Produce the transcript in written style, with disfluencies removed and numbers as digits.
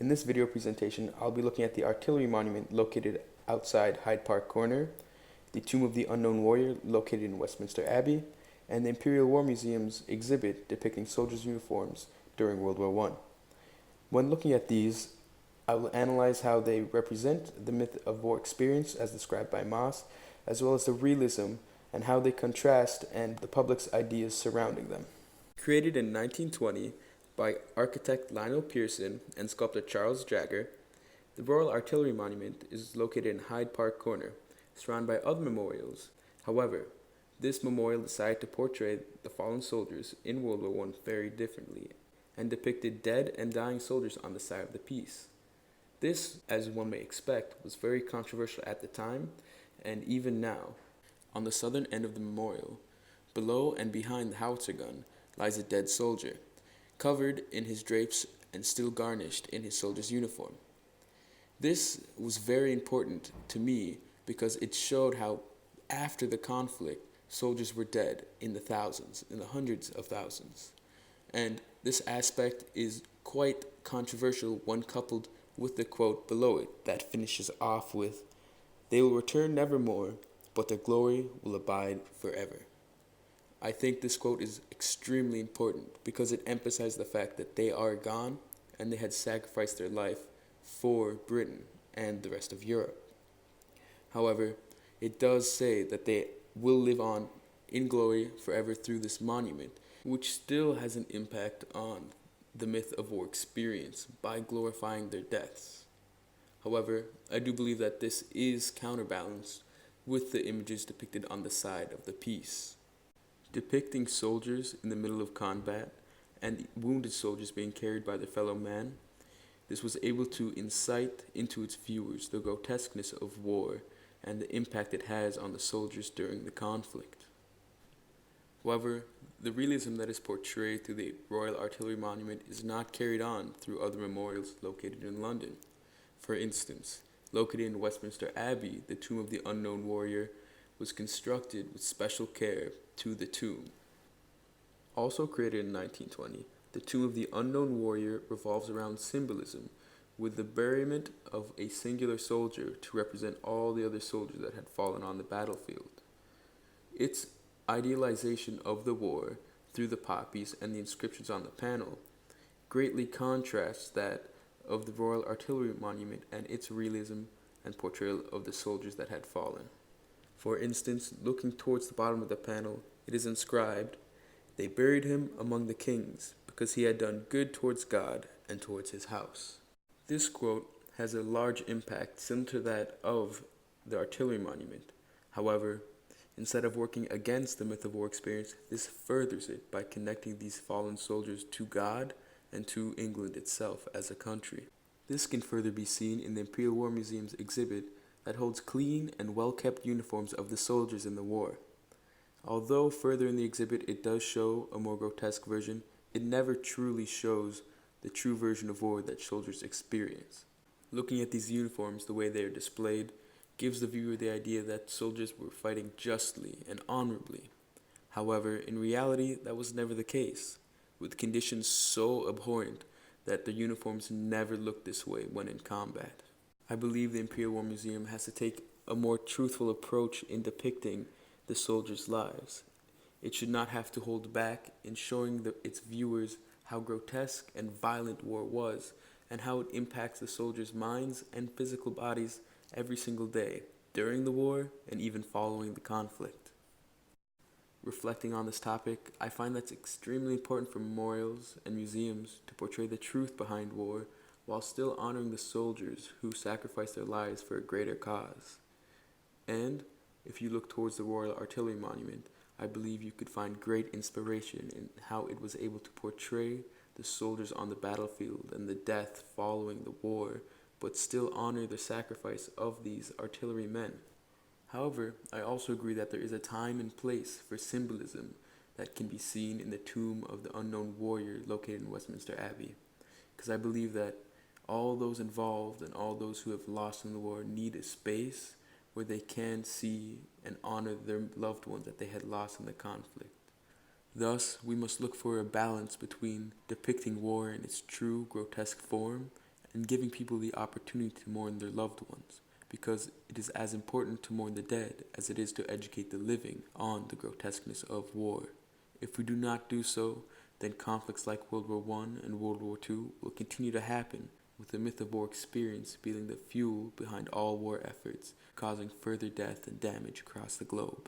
In this video presentation, I'll be looking at the artillery monument located outside Hyde Park Corner, the Tomb of the Unknown Warrior located in Westminster Abbey, and the Imperial War Museum's exhibit depicting soldiers' uniforms during World War I. When looking at these, I will analyze how they represent the myth of war experience as described by Moss, as well as the realism and how they contrast and the public's ideas surrounding them. Created in 1920 by architect Lionel Pearson and sculptor Charles Jagger, the Royal Artillery Monument is located in Hyde Park Corner, surrounded by other memorials. However, this memorial decided to portray the fallen soldiers in World War I very differently and depicted dead and dying soldiers on the side of the piece. This, as one may expect, was very controversial at the time and even now. On the southern end of the memorial, below and behind the howitzer gun, lies a dead soldier, covered in his drapes and still garnished in his soldier's uniform. This was very important to me because it showed how after the conflict, soldiers were dead in the thousands, in the hundreds of thousands. And this aspect is quite controversial when coupled with the quote below it that finishes off with, "They will return nevermore, but their glory will abide forever." I think this quote is extremely important because it emphasized the fact that they are gone and they had sacrificed their life for Britain and the rest of Europe. However, it does say that they will live on in glory forever through this monument, which still has an impact on the myth of war experience by glorifying their deaths. However, I do believe that this is counterbalanced with the images depicted on the side of the piece, depicting soldiers in the middle of combat and wounded soldiers being carried by their fellow man. This was able to incite into its viewers the grotesqueness of war and the impact it has on the soldiers during the conflict. However, the realism that is portrayed through the Royal Artillery Monument is not carried on through other memorials located in London. For instance, located in Westminster Abbey, the Tomb of the Unknown Warrior was constructed with special care to the tomb. Also created in 1920, the Tomb of the Unknown Warrior revolves around symbolism, with the buryment of a singular soldier to represent all the other soldiers that had fallen on the battlefield. Its idealization of the war through the poppies and the inscriptions on the panel greatly contrasts that of the Royal Artillery Monument and its realism and portrayal of the soldiers that had fallen. For instance, looking towards the bottom of the panel, it is inscribed, "They buried him among the kings, because he had done good towards God and towards his house." This quote has a large impact similar to that of the Artillery Monument. However, instead of working against the myth of war experience, this furthers it by connecting these fallen soldiers to God and to England itself as a country. This can further be seen in the Imperial War Museum's exhibit that holds clean and well-kept uniforms of the soldiers in the war. Although further in the exhibit it does show a more grotesque version, it never truly shows the true version of war that soldiers experience. Looking at these uniforms, the way they are displayed, gives the viewer the idea that soldiers were fighting justly and honorably. However, in reality, that was never the case, with conditions so abhorrent that the uniforms never looked this way when in combat. I believe the Imperial War Museum has to take a more truthful approach in depicting the soldiers' lives. It should not have to hold back in showing its viewers how grotesque and violent war was and how it impacts the soldiers' minds and physical bodies every single day, during the war and even following the conflict. Reflecting on this topic, I find that's extremely important for memorials and museums to portray the truth behind war while still honoring the soldiers who sacrificed their lives for a greater cause. And if you look towards the Royal Artillery Monument, I believe you could find great inspiration in how it was able to portray the soldiers on the battlefield and the death following the war, but still honor the sacrifice of these artillery men. However, I also agree that there is a time and place for symbolism that can be seen in the Tomb of the Unknown Warrior located in Westminster Abbey, because I believe that all those involved and all those who have lost in the war need a space where they can see and honor their loved ones that they had lost in the conflict. Thus, we must look for a balance between depicting war in its true grotesque form and giving people the opportunity to mourn their loved ones, because it is as important to mourn the dead as it is to educate the living on the grotesqueness of war. If we do not do so, then conflicts like World War I and World War II will continue to happen, with the myth of war experience being the fuel behind all war efforts, causing further death and damage across the globe.